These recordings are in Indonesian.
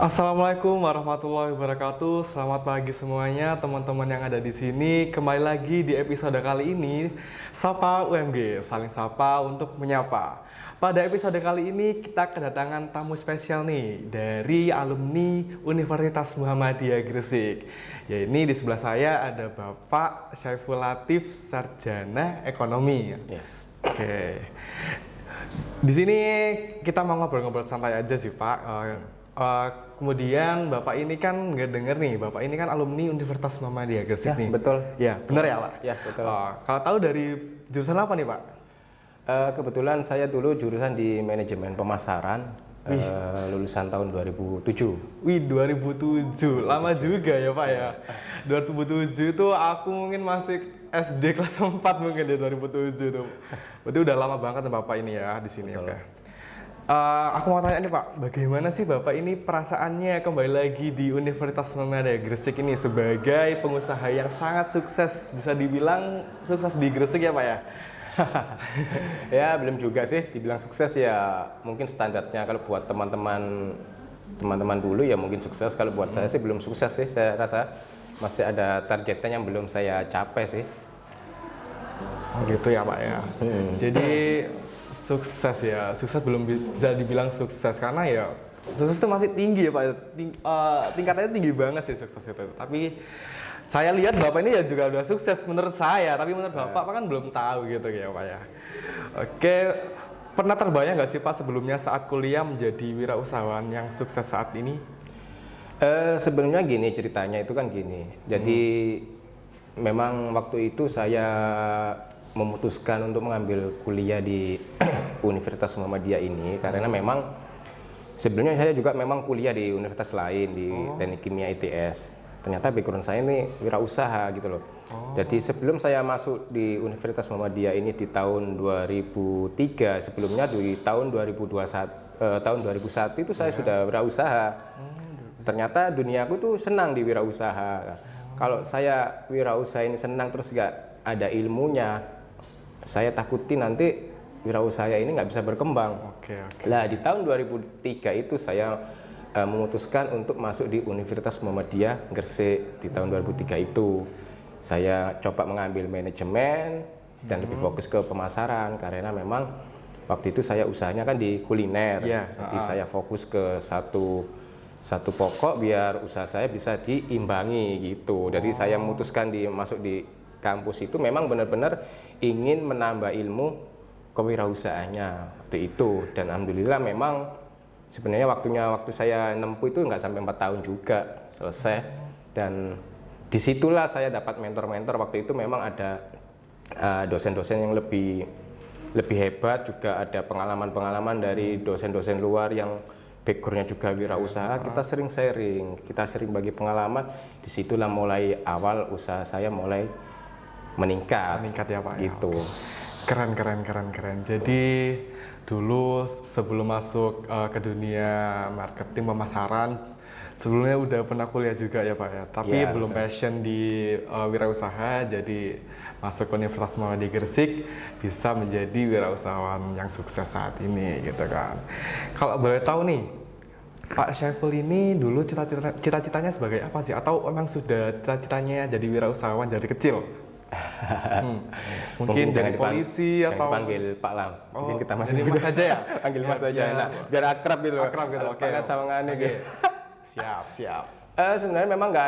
Assalamualaikum warahmatullahi wabarakatuh. Selamat pagi semuanya, teman-teman yang ada di sini. Kembali lagi di episode kali ini, Sapa UMG, saling sapa untuk menyapa. Pada episode kali ini kita kedatangan tamu spesial nih dari alumni Universitas Muhammadiyah Gresik. Ya, ini di sebelah saya ada Bapak Syaiful Latif, Sarjana Ekonomi. Ya. Oke. Di sini kita mau ngobrol-ngobrol santai aja sih, Pak. Kemudian Bapak ini kan nggak denger nih, Bapak ini kan alumni Universitas Muhammadiyah Gresik Ya, nih. betul. Ya, benar ya, Pak? Ya, betul. Kalau tahu dari jurusan apa nih, Pak? Kebetulan saya dulu jurusan di manajemen pemasaran, lulusan tahun 2007. Wih, 2007. Lama juga ya, Pak ya. 2007 itu aku mungkin masih SD kelas 4 mungkin ya 2007 tuh. Berarti udah lama banget Bapak ini ya di sini. Betul. Oke. Aku mau tanya nih Pak, bagaimana sih Bapak ini perasaannya kembali lagi di Universitas Muhammadiyah Gresik ini sebagai pengusaha yang sangat sukses, bisa dibilang sukses di Gresik ya Pak ya? Ya, belum juga sih dibilang sukses ya. Mungkin standarnya kalau buat teman-teman dulu ya mungkin sukses. Kalau buat saya sih belum sukses sih. Saya rasa masih ada targetnya yang belum saya capai sih. Oh gitu ya Pak ya. Jadi sukses ya, sukses belum bisa dibilang sukses karena ya sukses itu masih tinggi ya Pak. Tingkatannya tinggi banget sih sukses itu. Tapi saya lihat Bapak ini ya juga udah sukses menurut saya, tapi menurut Bapak kan belum tahu gitu ya Pak ya. Oke, pernah terbayang nggak sih Pak sebelumnya saat kuliah menjadi wirausahawan yang sukses saat ini? Sebenarnya gini ceritanya itu kan gini. Jadi memang waktu itu saya memutuskan untuk mengambil kuliah di Universitas Muhammadiyah ini karena memang sebelumnya saya juga memang kuliah di universitas lain di Teknik Kimia ITS. Ternyata background saya ini wirausaha gitu loh. Jadi sebelum saya masuk di Universitas Muhammadiyah ini di tahun 2003, sebelumnya di tahun 2001 itu saya sudah wirausaha. Ternyata duniaku tuh senang di wirausaha. Kalau saya wirausaha ini senang terus nggak ada ilmunya, saya takutin nanti wirausaha ini nggak bisa berkembang. Oke. Nah, di tahun 2003 itu saya memutuskan untuk masuk di Universitas Muhammadiyah Gresik di tahun 2003 itu. Saya coba mengambil manajemen dan lebih fokus ke pemasaran karena memang waktu itu saya usahanya kan di kuliner. Jadi saya fokus ke satu pokok biar usaha saya bisa diimbangi gitu. Jadi saya memutuskan masuk di kampus itu memang benar-benar ingin menambah ilmu kewirausahaannya waktu itu, dan alhamdulillah memang sebenarnya waktu saya nempuh itu nggak sampai 4 tahun juga selesai, dan disitulah saya dapat mentor-mentor. Waktu itu memang ada dosen-dosen yang lebih hebat, juga ada pengalaman-pengalaman dari dosen-dosen luar yang backgroundnya juga wirausaha. Kita sering sharing, kita sering bagi pengalaman. Disitulah mulai awal usaha saya mulai meningkat ya Pak gitu. Ya. Keren. Jadi dulu sebelum masuk ke dunia marketing pemasaran, sebelumnya udah pernah kuliah juga ya Pak ya, tapi Ya, belum betul. passion di wirausaha, jadi masuk ke Universitas Muhammadiyah Gresik bisa menjadi wirausahawan yang sukses saat ini gitu kan. Kalau boleh tahu nih, Pak Syaiful ini dulu cita-citanya sebagai apa sih? Atau emang sudah cita-citanya jadi wirausahawan dari kecil? Mungkin dari polisi atau dipanggil Pak Lam. Mungkin kita masih ini Mas aja ya? panggil Mas aja. Nah, biar akrab gitu. Oke. Pakai sawangannya gitu. Siap. Sebenarnya memang nggak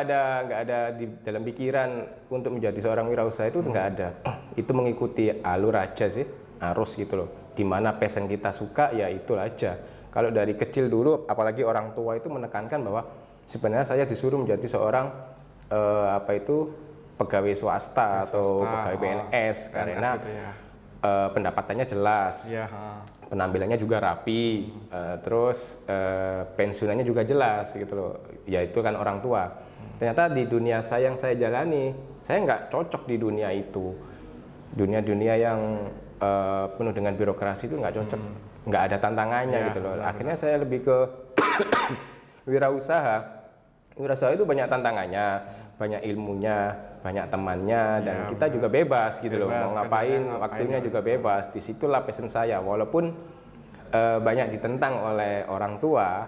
ada di dalam pikiran untuk menjadi seorang wirausaha itu nggak ada. Itu mengikuti alur aja sih, arus gitu loh. Dimana passion kita suka ya itu aja. Kalau dari kecil dulu, apalagi orang tua itu menekankan bahwa sebenarnya saya disuruh menjadi seorang pegawai swasta atau pegawai PNS karena gitu ya. Pendapatannya jelas, penampilannya juga rapi, terus pensiunannya juga jelas gitu loh. Ya itu kan orang tua. Ternyata di dunia yang saya jalani, saya nggak cocok di dunia itu. Dunia yang penuh dengan birokrasi itu nggak cocok, nggak ada tantangannya gitu loh. Akhirnya saya lebih ke wirausaha. Wirausaha itu banyak tantangannya, banyak ilmunya, banyak temannya, dan kita juga bebas gitu loh, mau ngapain, waktunya juga bebas. Disitulah passion saya, walaupun banyak ditentang oleh orang tua,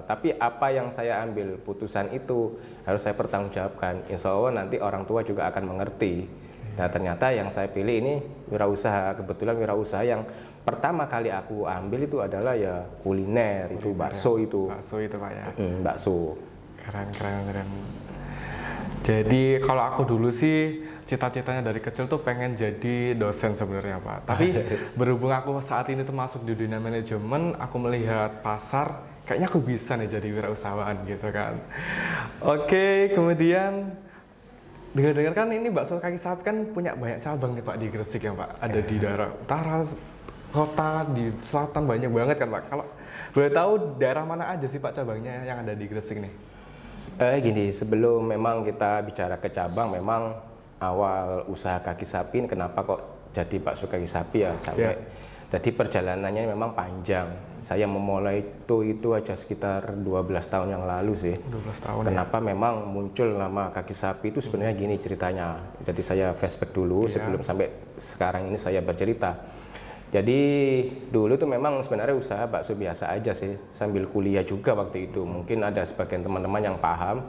Tapi apa yang saya ambil putusan itu harus saya pertanggungjawabkan. Insya Allah nanti orang tua juga akan mengerti. Nah ternyata yang saya pilih ini wirausaha. Kebetulan wirausaha yang pertama kali aku ambil itu adalah ya kuliner, itu bakso itu. Bakso itu Pak ya. Bakso. Keren. Jadi kalau aku dulu sih cita-citanya dari kecil tuh pengen jadi dosen sebenarnya Pak. Tapi berhubung aku saat ini tuh masuk di dunia manajemen, aku melihat pasar, kayaknya aku bisa nih jadi wirausahawan gitu kan. Oke, kemudian dengar-dengar kan ini bakso kaki sapi kan punya banyak cabang nih Pak di Gresik ya Pak. Ada di daerah utara, kota, di selatan banyak banget kan Pak. Kalau boleh tahu daerah mana aja sih Pak cabangnya yang ada di Gresik nih? Gini, sebelum memang kita bicara ke cabang, memang awal usaha kaki sapi ini kenapa kok jadi bakso kaki sapi ya sampai jadi perjalanannya memang panjang. Saya memulai itu aja sekitar 12 tahun yang lalu sih. 12 tahun. Kenapa memang muncul nama kaki sapi itu sebenarnya gini ceritanya. Jadi saya flashback dulu sebelum sampai sekarang ini saya bercerita. Jadi dulu tuh memang sebenarnya usaha bakso biasa aja sih, sambil kuliah juga waktu itu. Mungkin ada sebagian teman-teman yang paham.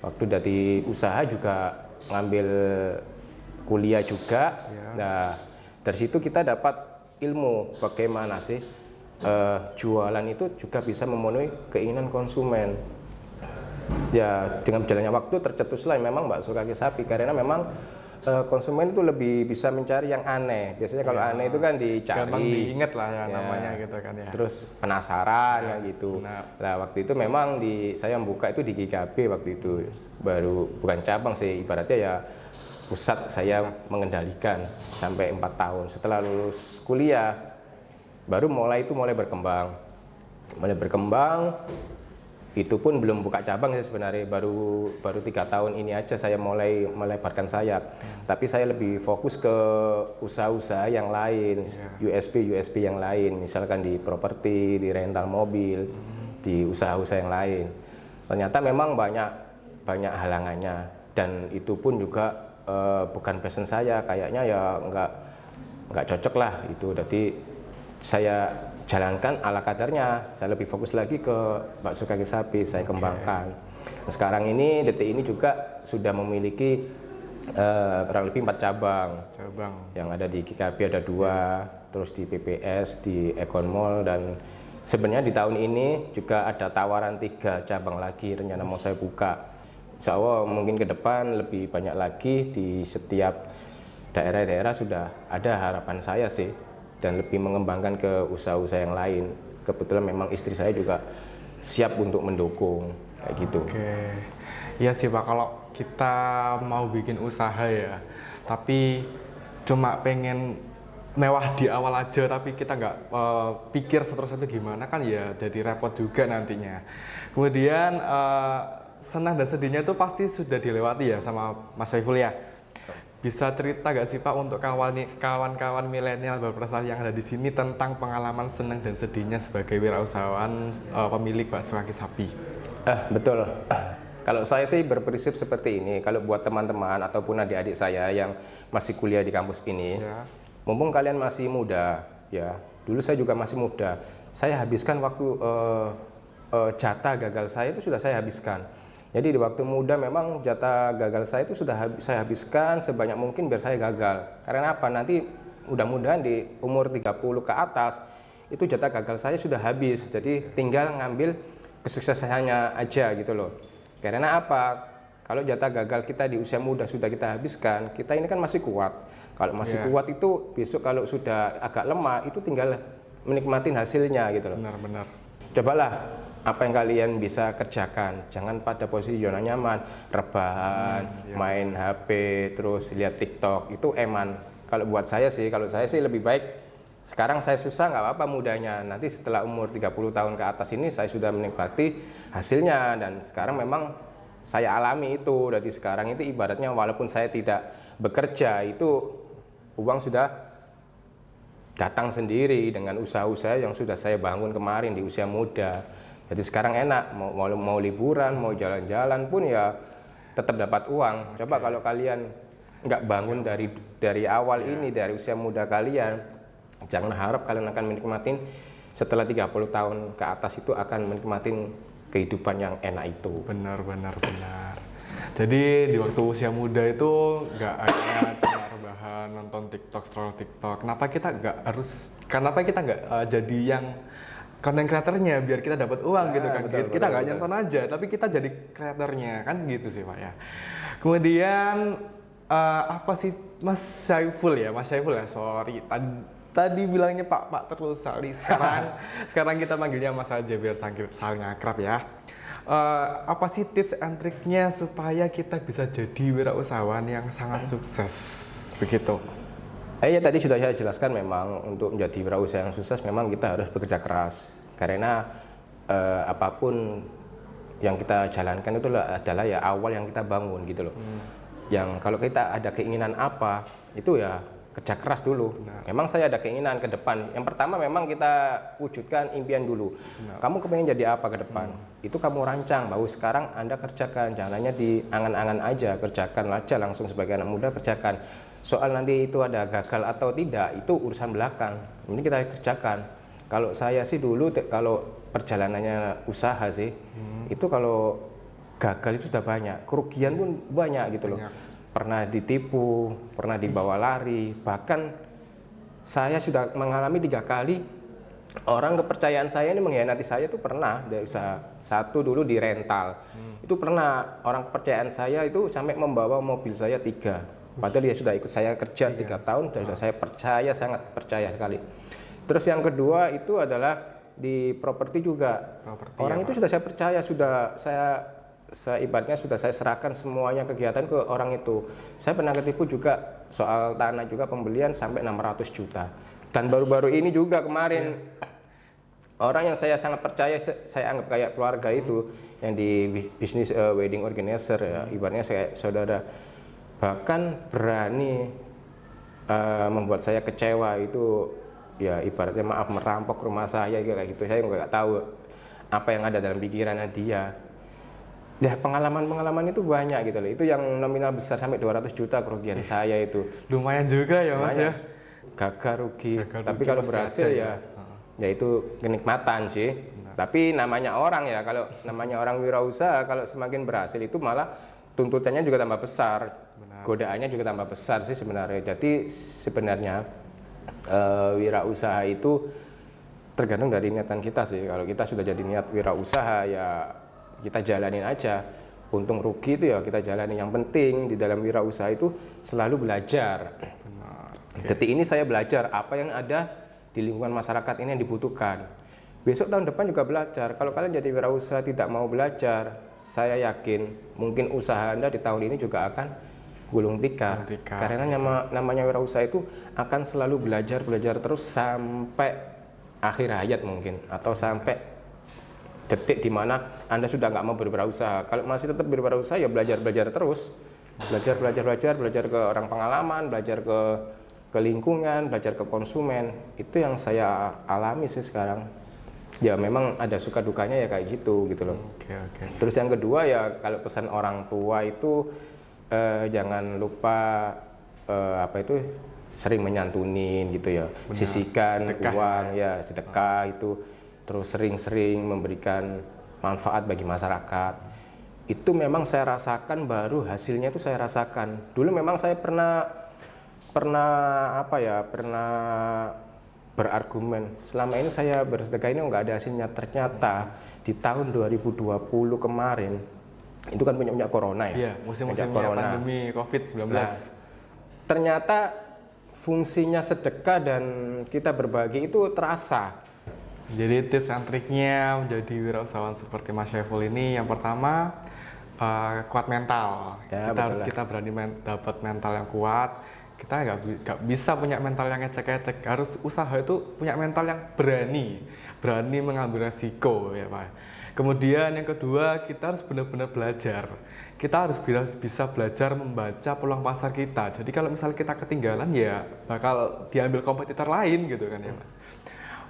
Waktu dari usaha juga ngambil kuliah juga. Nah, dari situ kita dapat ilmu bagaimana sih jualan itu juga bisa memenuhi keinginan konsumen. Ya dengan berjalannya waktu tercetuslah memang bakso kaki sapi karena memang konsumen itu lebih bisa mencari yang aneh. Biasanya kalau aneh itu kan dicari, gampang diinget lah ya namanya gitu kan ya. Terus penasaran ya gitu. Benar. Nah waktu itu memang saya membuka itu di GKB waktu itu, baru bukan cabang sih, ibaratnya ya pusat saya mengendalikan sampai 4 tahun. Setelah lulus kuliah baru mulai berkembang. Itu pun belum buka cabang sih sebenarnya, baru 3 tahun ini aja saya mulai melebarkan sayap. Tapi saya lebih fokus ke usaha-usaha yang lain, USP yang lain, misalkan di properti, di rental mobil, di usaha-usaha yang lain. Ternyata memang banyak halangannya dan itu pun juga bukan passion saya, kayaknya ya nggak cocok lah itu. Jadi saya jalankan ala kadarnya, saya lebih fokus lagi ke bakso kaki sapi, saya kembangkan. Sekarang ini detik ini juga sudah memiliki kurang lebih 4 cabang. Yang ada di GKB ada 2, terus di PPS, di Econ Mall, dan sebenarnya di tahun ini juga ada tawaran 3 cabang lagi rencana mau saya buka. Insya Allah mungkin ke depan lebih banyak lagi di setiap daerah-daerah sudah ada harapan saya sih, dan lebih mengembangkan ke usaha-usaha yang lain. Kebetulan memang istri saya juga siap untuk mendukung kayak gitu. Iya sih Pak, kalau kita mau bikin usaha ya, tapi cuma pengen mewah di awal aja, tapi kita nggak pikir seterusnya itu gimana kan ya jadi repot juga nantinya. Kemudian senang dan sedihnya itu pasti sudah dilewati ya sama Mas Saiful ya. Bisa cerita gak sih Pak untuk kawan-kawan milenial berprestasi yang ada di sini tentang pengalaman senang dan sedihnya sebagai wirausahawan pemilik bakso kaki sapi? Betul. Kalau saya sih berprinsip seperti ini. Kalau buat teman-teman ataupun adik-adik saya yang masih kuliah di kampus ini, mumpung kalian masih muda, ya. Dulu saya juga masih muda. Saya habiskan waktu jatah gagal saya itu sudah saya habiskan. Jadi di waktu muda memang jatah gagal saya itu sudah saya habiskan sebanyak mungkin biar saya gagal. Karena apa? Nanti mudah-mudahan di umur 30 ke atas itu jatah gagal saya sudah habis. Jadi tinggal ngambil kesuksesannya aja gitu loh. Karena apa? Kalau jatah gagal kita di usia muda sudah kita habiskan, kita ini kan masih kuat. Kalau masih kuat itu besok kalau sudah agak lemah itu tinggal menikmatin hasilnya gitu loh. Benar-benar. Cobalah apa yang kalian bisa kerjakan, jangan pada posisi zona nyaman, rebahan, main HP, terus lihat TikTok, itu eman. Kalau buat saya sih, lebih baik sekarang saya susah nggak apa-apa mudanya, nanti setelah umur 30 tahun ke atas ini saya sudah menikmati hasilnya, dan sekarang memang saya alami itu. Dari sekarang itu ibaratnya walaupun saya tidak bekerja, itu uang sudah datang sendiri dengan usaha-usaha yang sudah saya bangun kemarin di usia muda. Jadi sekarang enak, mau liburan, mau jalan-jalan pun ya tetap dapat uang. Coba kalau kalian nggak bangun dari awal ini, dari usia muda kalian, jangan harap kalian akan menikmatin setelah 30 tahun ke atas itu akan menikmati kehidupan yang enak itu. Benar. Jadi di waktu usia muda itu nggak hanya cuma rebahan nonton TikTok, scroll TikTok. Kenapa kita nggak jadi yang content creator-nya biar kita dapat uang gitu kan? Kita nggak nonton aja, tapi kita jadi kreatornya kan gitu sih Pak ya. Kemudian apa sih Mas Syaiful ya, sorry. Tadi bilangnya Pak terus Sali. Sekarang kita manggilnya Mas aja biar saling akrab ya. Apa sih tips and triknya supaya kita bisa jadi wirausahawan yang sangat sukses begitu? Ya tadi sudah saya jelaskan, memang untuk menjadi wirausahawan yang sukses memang kita harus bekerja keras, karena apapun yang kita jalankan itu adalah ya awal yang kita bangun gitu loh. Yang kalau kita ada keinginan apa itu ya kerja keras dulu. Memang saya ada keinginan ke depan. Yang pertama memang kita wujudkan impian dulu. Kamu kepengen jadi apa ke depan? Itu kamu rancang, baru sekarang Anda kerjakan. Jangan hanya di angan-angan aja, kerjakan aja langsung sebagai anak muda, kerjakan. Soal nanti itu ada gagal atau tidak, itu urusan belakang. Ini kita kerjakan. Kalau saya sih dulu kalau perjalanannya usaha sih, itu kalau gagal itu sudah banyak, kerugian pun banyak gitu loh. Pernah ditipu, pernah dibawa lari, bahkan saya sudah mengalami 3 kali orang kepercayaan saya ini mengkhianati saya. Itu pernah dari usaha. Satu dulu di rental, itu pernah orang kepercayaan saya itu sampai membawa mobil saya 3, padahal dia sudah ikut saya kerja 3 tahun, dan sudah saya percaya, sangat percaya sekali. Terus yang kedua itu adalah di properti juga. Orang itu sudah saya percaya, sudah saya ibaratnya sudah saya serahkan semuanya kegiatan ke orang itu. Saya pernah ketipu juga soal tanah juga, pembelian sampai 600 juta. Dan baru-baru ini juga kemarin orang yang saya sangat percaya, saya anggap kayak keluarga itu, yang di bisnis wedding organizer ya, ibaratnya saya saudara, bahkan berani membuat saya kecewa itu ya, ibaratnya maaf merampok rumah saya kayak gitu. Saya nggak tahu apa yang ada dalam pikirannya dia. Ya pengalaman itu banyak gitu loh. Itu yang nominal besar sampai 200 juta kerugian saya itu. Lumayan juga ya Mas ya. Gagal rugi. Tapi kalau berhasil ya itu kenikmatan sih. Tapi namanya orang ya, kalau namanya orang wirausaha, kalau semakin berhasil itu malah tuntutannya juga tambah besar. Godaannya juga tambah besar sih sebenarnya. Jadi sebenarnya wirausaha itu tergantung dari niatan kita sih. Kalau kita sudah jadi niat wirausaha ya kita jalanin aja, untung rugi itu ya kita jalanin. Yang penting di dalam wirausaha itu selalu belajar. Detik ini saya belajar apa yang ada di lingkungan masyarakat ini yang dibutuhkan. Besok tahun depan juga belajar. Kalau kalian jadi wirausaha tidak mau belajar, saya yakin mungkin usaha Anda di tahun ini juga akan gulung tikar. Karena namanya wirausaha itu akan selalu belajar terus sampai akhir hayat mungkin, atau sampai detik di mana Anda sudah nggak mau berwirausaha. Kalau masih tetap berwirausaha ya belajar terus, belajar ke orang pengalaman, belajar ke lingkungan, belajar ke konsumen. Itu yang saya alami sih sekarang. Ya memang ada suka dukanya ya kayak gitu loh. Terus yang kedua ya, kalau pesan orang tua itu jangan lupa sering menyantunin gitu ya. Benar. Sisihkan sedekah, uang ya, sedekah itu. Terus sering-sering memberikan manfaat bagi masyarakat. Itu memang saya rasakan, baru hasilnya itu saya rasakan. Dulu memang saya pernah berargumen, selama ini saya bersedekah ini nggak ada hasilnya. Ternyata di tahun 2020 kemarin, itu kan punya corona ya. Iya, musim-musimnya pandemi COVID-19. Nah, ternyata fungsinya sedekah dan kita berbagi itu terasa. Jadi tips and triknya menjadi wirausahawan seperti Mas Syaiful ini, yang pertama kuat mental. Ya, kita berani dapat mental yang kuat. Kita nggak bisa punya mental yang ecek-ecek. Harus usaha itu punya mental yang berani mengambil resiko ya Pak. Kemudian yang kedua, kita harus benar-benar belajar. Kita harus bisa belajar membaca peluang pasar kita. Jadi kalau misalnya kita ketinggalan ya bakal diambil kompetitor lain gitu kan ya Pak.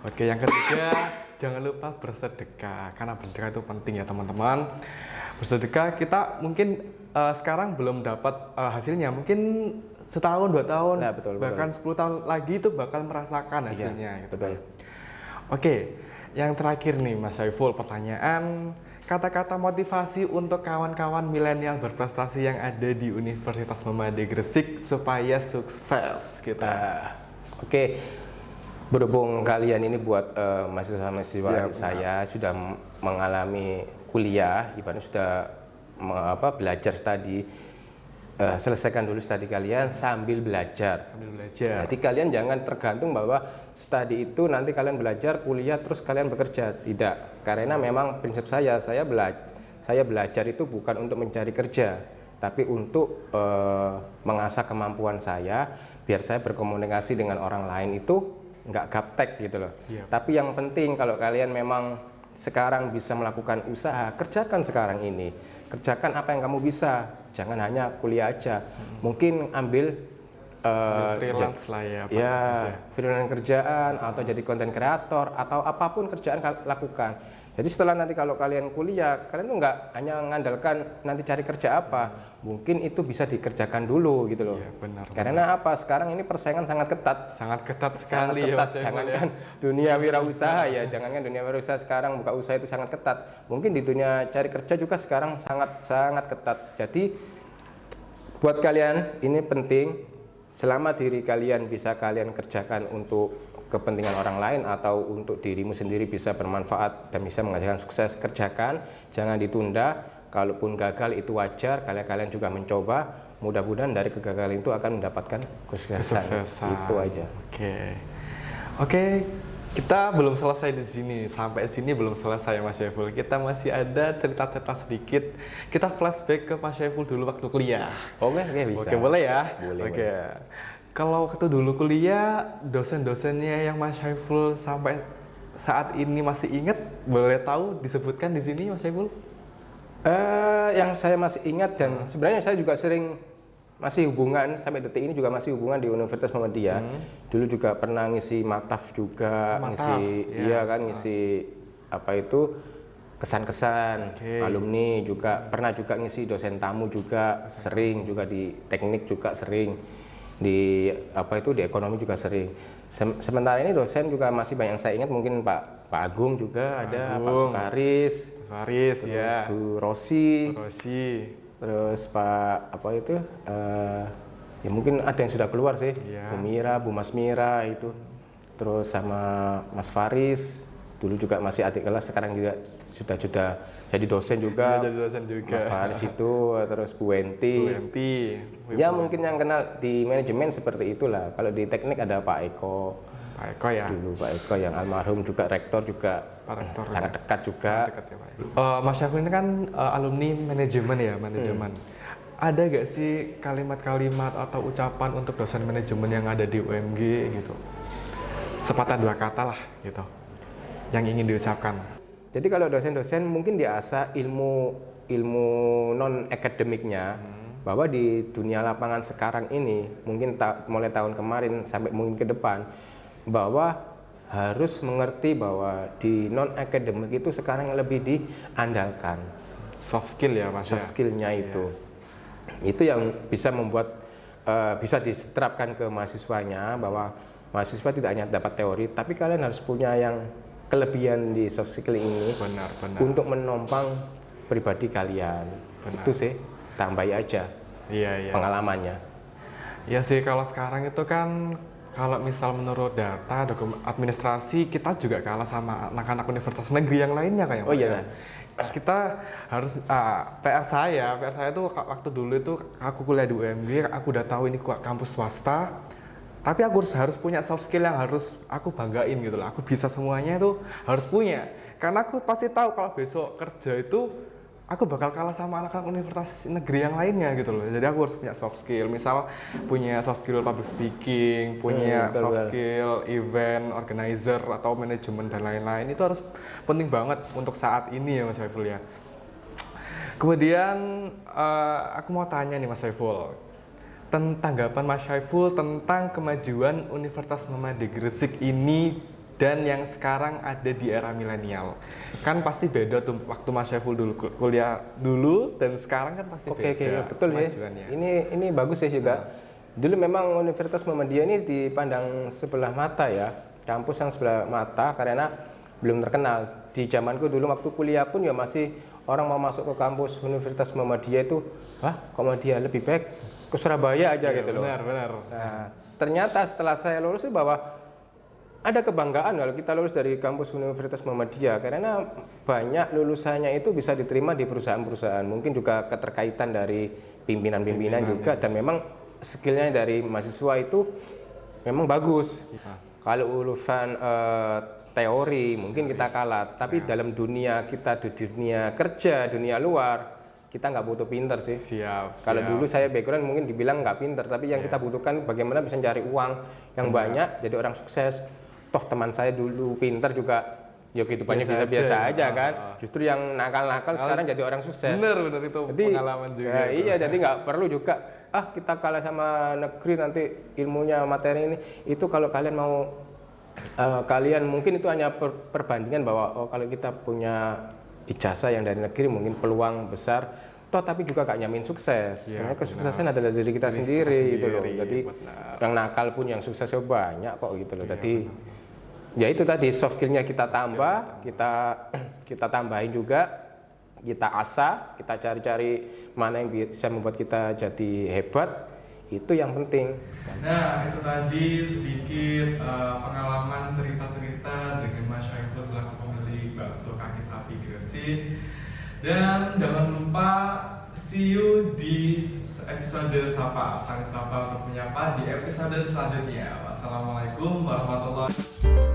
Oke, yang ketiga, jangan lupa bersedekah, karena bersedekah itu penting ya teman-teman. Bersedekah kita mungkin sekarang belum dapat hasilnya, mungkin setahun, 2 tahun, nah, betul. 10 tahun lagi itu bakal merasakan hasilnya. Iya, gitu. betul. Oke, yang terakhir nih Mas Saiful, pertanyaan kata-kata motivasi untuk kawan-kawan milenial berprestasi yang ada di Universitas Muhammadiyah Gresik supaya sukses gitu. Oke, berhubung kalian ini buat mahasiswa-mahasiswa saya sudah mengalami kuliah, ibaratnya sudah belajar studi, selesaikan dulu studi kalian sambil belajar. Jadi kalian jangan tergantung bahwa studi itu nanti kalian belajar, kuliah, terus kalian bekerja. Tidak, karena memang prinsip saya belajar itu bukan untuk mencari kerja, tapi untuk mengasah kemampuan saya, biar saya berkomunikasi dengan orang lain itu nggak gaptek gitu loh. Tapi yang penting kalau kalian memang sekarang bisa melakukan usaha, kerjakan sekarang ini. Kerjakan apa yang kamu bisa, jangan hanya kuliah aja. Mungkin ambil freelance lah ya. Freelance kerjaan atau jadi konten kreator atau apapun kerjaan lakukan. Jadi setelah nanti kalau kalian kuliah, kalian tuh nggak hanya mengandalkan nanti cari kerja apa, mungkin itu bisa dikerjakan dulu gitu loh. Iya, benar. Karena apa? Sekarang ini persaingan sangat ketat. Sangat ketat sekali ya. Jangankan dunia wirausaha ya, jangankan dunia wirausaha sekarang buka usaha itu sangat ketat. Mungkin di dunia cari kerja juga sekarang sangat ketat. Jadi buat kalian ini penting, selama diri kalian bisa kalian kerjakan untuk kepentingan orang lain atau untuk dirimu sendiri bisa bermanfaat dan bisa menghasilkan sukses, kerjakan, jangan ditunda. Kalaupun gagal itu wajar, kalian juga mencoba. Mudah-mudahan dari kegagalan itu akan mendapatkan kesuksesan. Itu aja. Oke, kita belum selesai di sini. Sampai sini belum selesai Mas Syaiful. Kita masih ada cerita-cerita sedikit. Kita flashback ke Mas Syaiful dulu waktu kuliah. Oke, bisa. Oke, boleh ya? Boleh. Kalau waktu dulu kuliah, dosen-dosennya yang Mas Syaiful sampai saat ini masih ingat, boleh tahu disebutkan di sini Mas Syaiful? Yang saya masih ingat dan sebenarnya saya juga masih hubungan sampai detik ini juga masih hubungan di Universitas Muhammadiyah. Dulu juga pernah ngisi mataf juga, ngisi kesan-kesan alumni juga, pernah juga ngisi dosen tamu juga, sering juga di teknik juga sering. Di ekonomi juga sering. Sementara ini dosen juga masih banyak yang saya ingat, mungkin Pak Agung juga ada, Pak Sukaris, terus Bu Rosi, terus Pak ya mungkin ada yang sudah keluar sih, Bu Mira, Bu Mas Mira itu, terus sama Mas Faris, dulu juga masih adik kelas, sekarang juga sudah jadi dosen juga. Mas Faris itu, terus Bu Wenti. Ya mungkin yang kenal di manajemen seperti itulah. Kalau di teknik ada Pak Eko. Ya. Dulu Pak Eko yang almarhum juga rektor juga. Sangat dekat juga. Mas Syaiful ini kan alumni manajemen ya, Ada gak sih kalimat-kalimat atau ucapan untuk dosen manajemen yang ada di UMG gitu? Sepatah dua kata lah gitu, yang ingin diucapkan. Jadi kalau dosen-dosen mungkin diasah ilmu non akademiknya, bahwa di dunia lapangan sekarang ini mungkin mulai tahun kemarin sampai mungkin ke depan, bahwa harus mengerti bahwa di non akademik itu sekarang lebih diandalkan soft skill ya Mas. Soft skillnya itu yang bisa membuat bisa diterapkan ke mahasiswanya, bahwa mahasiswa tidak hanya dapat teori, tapi kalian harus punya yang kelebihan di soft skill ini. Benar. Untuk menopang pribadi kalian. Itu sih, tambahi aja pengalamannya. Ya sih, kalau sekarang itu kan, kalau misal menurut data administrasi, kita juga kalah sama anak-anak universitas negeri yang lainnya kayak. Oh iya. Kita harus PR saya itu waktu dulu itu aku kuliah di UMG, aku udah tahu ini kampus swasta. Tapi aku harus punya soft skill yang harus aku banggain gitu loh. Aku bisa semuanya itu harus punya. Karena aku pasti tahu kalau besok kerja itu aku bakal kalah sama anak-anak universitas negeri yang lainnya gitu loh. Jadi aku harus punya soft skill. Misal punya soft skill public speaking, punya soft skill event organizer atau manajemen dan lain-lain. Itu harus penting banget untuk saat ini ya Mas Saiful ya. Kemudian aku mau tanya nih Mas Saiful, tanggapan Mas Syaiful tentang kemajuan Universitas Muhammadiyah Gresik ini dan yang sekarang ada di era milenial. Kan pasti beda tuh waktu Mas Syaiful dulu kuliah dulu dan sekarang kan pasti beda. Oke, betul ya. Ini bagus ya juga. Dulu memang Universitas Muhammadiyah ini dipandang sebelah mata ya. kampus yang sebelah mata karena belum terkenal. Di zamanku dulu waktu kuliah pun ya masih orang mau masuk ke kampus Universitas Muhammadiyah itu, wah Muhammadiyah lebih baik ke Surabaya aja gitu loh. Benar. Nah, ternyata setelah saya lulus itu bahwa ada kebanggaan kalau kita lulus dari kampus Universitas Muhammadiyah karena banyak lulusannya itu bisa diterima di perusahaan-perusahaan. Mungkin juga keterkaitan dari pimpinan-pimpinan juga dan memang skillnya dari mahasiswa itu memang bagus. Kalau lulusan teori mungkin kita kalah, tapi dalam dunia kita di dunia kerja, dunia luar kita nggak butuh pinter sih. Siap. Kalau dulu saya background mungkin dibilang nggak pinter, tapi yang kita butuhkan bagaimana bisa cari uang yang banyak, jadi orang sukses. Toh teman saya dulu pinter juga, ya kehidupannya biasa aja kan. Justru yang nakal-nakal sekarang jadi orang sukses. Bener itu Jadi, pengalaman juga. Iya, jadi nggak perlu juga kita kalah sama negeri nanti ilmunya materi ini. Itu kalau kalian mau kalian mungkin itu hanya perbandingan bahwa kalau kita punya ijazah yang dari negeri mungkin peluang besar tapi juga gak nyamin sukses. Karena kesuksesan adalah diri kita sendiri gitu loh. Jadi yang nakal pun yang suksesnya banyak kok gitu loh. Jadi ya itu tadi soft skill-nya kita tambah, kita tambahin juga, kita asah, kita cari-cari mana yang bisa membuat kita jadi hebat. Itu yang penting. Nah, itu tadi sedikit pengalaman cerita-cerita dengan Mas Syaiful selaku pemilik bakso kaki sapi Gresik. Dan jangan lupa see you di episode Saling Sapa untuk menyapa di episode selanjutnya. Wassalamualaikum warahmatullahi wabarakatuh.